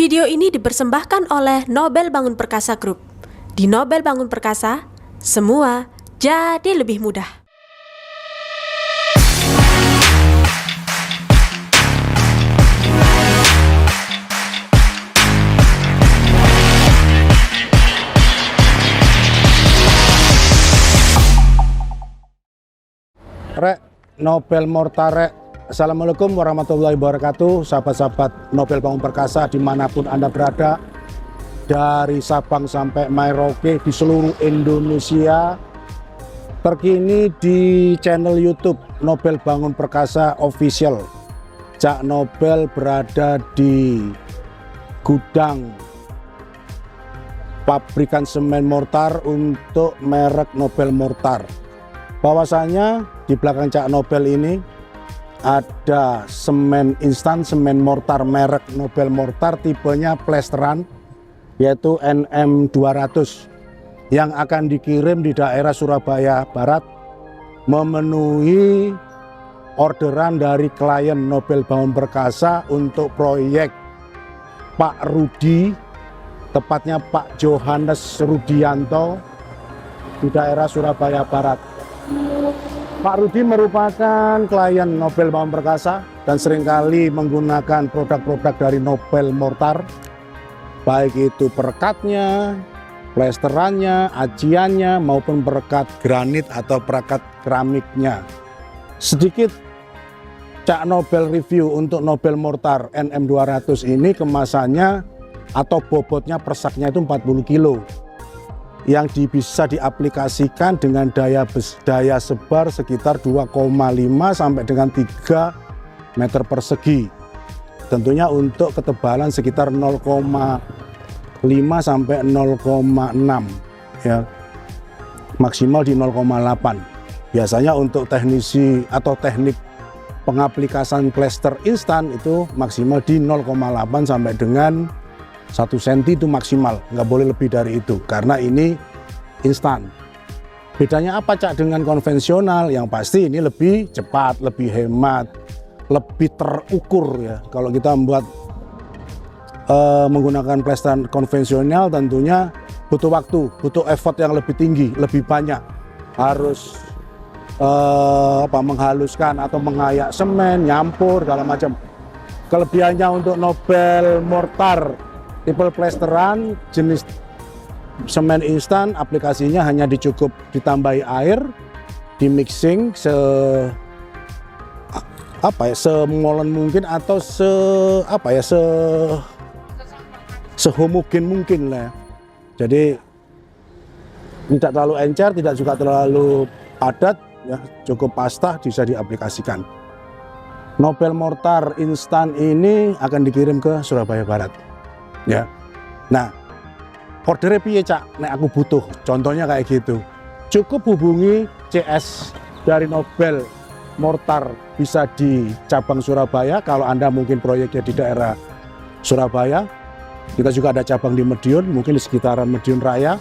Video ini dipersembahkan oleh Nobel Bangun Perkasa Group. Di Nobel Bangun Perkasa, semua jadi lebih mudah. Rek, Nobel Mortar, Rek. Assalamualaikum warahmatullahi wabarakatuh, sahabat-sahabat Nobel Bangun Perkasa dimanapun Anda berada, dari Sabang sampai Merauke di seluruh Indonesia, terkini di channel YouTube Nobel Bangun Perkasa Official. Cak Nobel berada di gudang pabrikan semen mortar untuk merek Nobel Mortar. Bahwasanya di belakang Cak Nobel ini ada semen instan, semen mortar merek Nobel Mortar, tipenya plesteran, yaitu NM200, yang akan dikirim di daerah Surabaya Barat, memenuhi orderan dari klien Nobel Bangun Perkasa untuk proyek Pak Rudi, tepatnya Pak Johannes Rudianto, di daerah Surabaya Barat. Pak Rudi merupakan klien Nobel Bangun Perkasa dan seringkali menggunakan produk-produk dari Nobel Mortar, baik itu perekatnya, plesterannya, ajiannya, maupun perekat granit atau perekat keramiknya. Sedikit Cak Nobel review untuk Nobel Mortar NM200 ini, kemasannya atau bobotnya persaknya itu 40 kilo. Yang bisa diaplikasikan dengan daya sebar sekitar 2,5 sampai dengan 3 meter persegi. Tentunya untuk ketebalan sekitar 0,5 sampai 0,6 ya. Maksimal di 0,8. Biasanya untuk teknisi atau teknik pengaplikasian plester instan itu maksimal di 0,8 sampai dengan 1 cm itu maksimal, nggak boleh lebih dari itu karena ini instan. Bedanya apa Cak dengan konvensional? Yang pasti ini lebih cepat, lebih hemat, lebih terukur ya. Kalau kita membuat menggunakan plester konvensional tentunya butuh waktu, butuh effort yang lebih tinggi, lebih banyak. Harus menghaluskan atau mengayak semen, nyampur, segala macam. Kelebihannya untuk Nobel Mortar tipe plesteran jenis semen instan, aplikasinya hanya dicukup ditambahi air, di mixing semolen mungkin atau sehomogen mungkin lah. Jadi tidak terlalu encer, tidak juga terlalu padat ya, cukup pasta bisa diaplikasikan. Nobel Mortar instan ini akan dikirim ke Surabaya Barat. Ya, nah ordernya piye Cak? Nek aku butuh, contohnya kayak gitu. Cukup hubungi CS dari Nobel Mortar, bisa di cabang Surabaya. Kalau Anda mungkin proyeknya di daerah Surabaya, kita juga ada cabang di Madiun, mungkin di sekitaran Madiun Raya,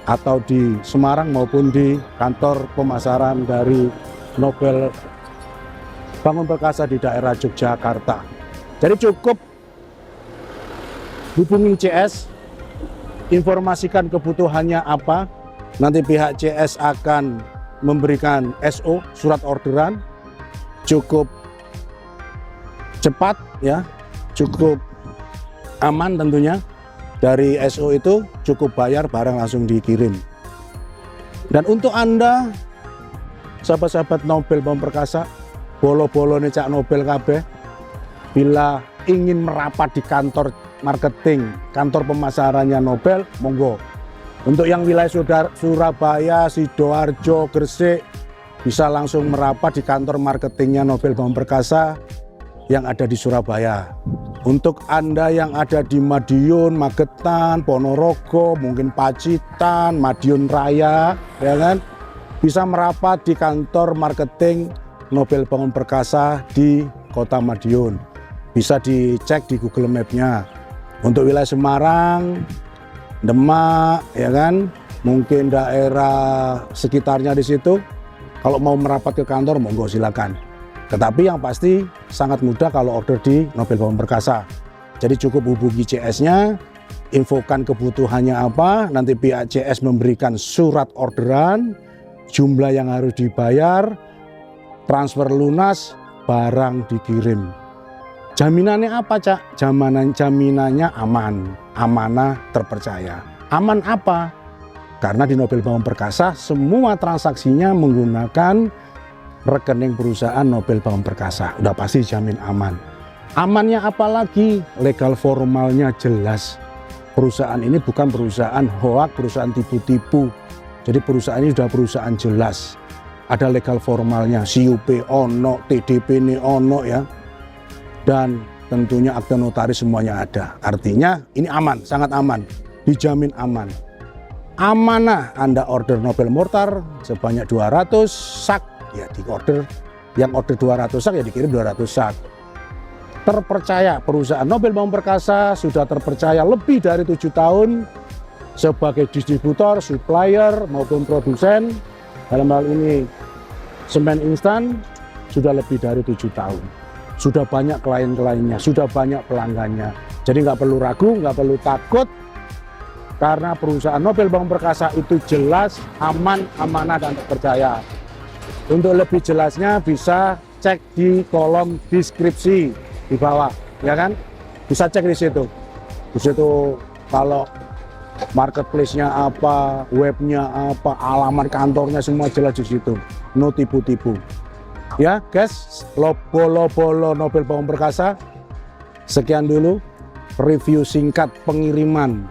atau di Semarang maupun di kantor pemasaran dari Nobel Bangun Perkasa di daerah Yogyakarta. Jadi cukup hubungi CS, informasikan kebutuhannya apa, nanti pihak CS akan memberikan SO, surat orderan, cukup cepat ya, cukup aman tentunya. Dari SO itu cukup bayar, barang langsung dikirim. Dan untuk Anda, sahabat-sahabat Nobel Bangun Perkasa, bolo-bolone Cak Nobel kabeh, bila ingin merapat di kantor marketing, kantor pemasarannya Nobel, monggo. Untuk yang wilayah Surabaya, Sidoarjo, Gresik, bisa langsung merapat di kantor marketingnya Nobel Bangun Perkasa yang ada di Surabaya. Untuk Anda yang ada di Madiun, Magetan, Ponorogo, mungkin Pacitan, Madiun Raya, ya kan, bisa merapat di kantor marketing Nobel Bangun Perkasa di Kota Madiun. Bisa dicek di Google Map-nya. Untuk wilayah Semarang, Demak, ya kan, mungkin daerah sekitarnya di situ, kalau mau merapat ke kantor, monggo silakan. Tetapi yang pasti sangat mudah kalau order di Nobel Bangun Perkasa. Jadi cukup hubungi CS-nya, infokan kebutuhannya apa, nanti pihak CS memberikan surat orderan, jumlah yang harus dibayar, transfer lunas, barang dikirim. Jaminannya apa, Cak? Jaminannya aman, amanah, terpercaya. Aman apa? Karena di Nobel Bangun Perkasa semua transaksinya menggunakan rekening perusahaan Nobel Bangun Perkasa. Udah pasti jamin aman. Amannya apalagi? Legal formalnya jelas. Perusahaan ini bukan perusahaan hoak, perusahaan tipu-tipu. Jadi perusahaan ini sudah perusahaan jelas. Ada legal formalnya, CUP ono, TDP ini ono ya. Dan tentunya akte notaris semuanya ada. Artinya ini aman, sangat aman. Dijamin aman. Amanah Anda order Nobel Mortar sebanyak 200 sak, ya di order. Yang order 200 sak ya dikirim 200 sak. Terpercaya, perusahaan Nobel Bangun Perkasa sudah terpercaya lebih dari 7 tahun sebagai distributor, supplier maupun produsen. Dalam hal ini semen instan sudah lebih dari 7 tahun. Sudah banyak klien-kliennya, sudah banyak pelanggannya. Jadi nggak perlu ragu, nggak perlu takut, karena perusahaan Nobel Bangun Perkasa itu jelas, aman, amanah, dan terpercaya. Untuk lebih jelasnya bisa cek di kolom deskripsi di bawah, ya kan? Bisa cek di situ. Di situ kalau marketplace-nya apa, webnya apa, alamat kantornya semua jelas di situ. No tipu-tipu. Ya, guys, bolo Nobel Bangun Perkasa. Sekian dulu review singkat pengiriman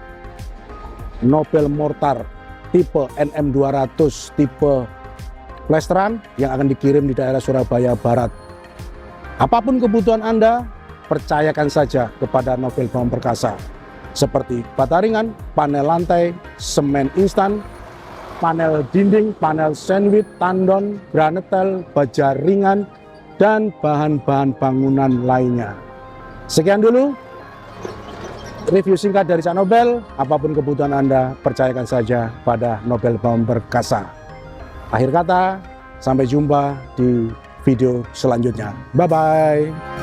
Nobel Mortar tipe NM200 tipe plesteran yang akan dikirim di daerah Surabaya Barat. Apapun kebutuhan Anda, percayakan saja kepada Nobel Bangun Perkasa. Seperti bata ringan, panel lantai, semen instan, panel dinding, panel sandwich, tandon, granetel, baja ringan, dan bahan-bahan bangunan lainnya. Sekian dulu review singkat dari Cak Nobel. Apapun kebutuhan Anda, percayakan saja pada Nobel Bangun Perkasa. Akhir kata, sampai jumpa di video selanjutnya. Bye-bye.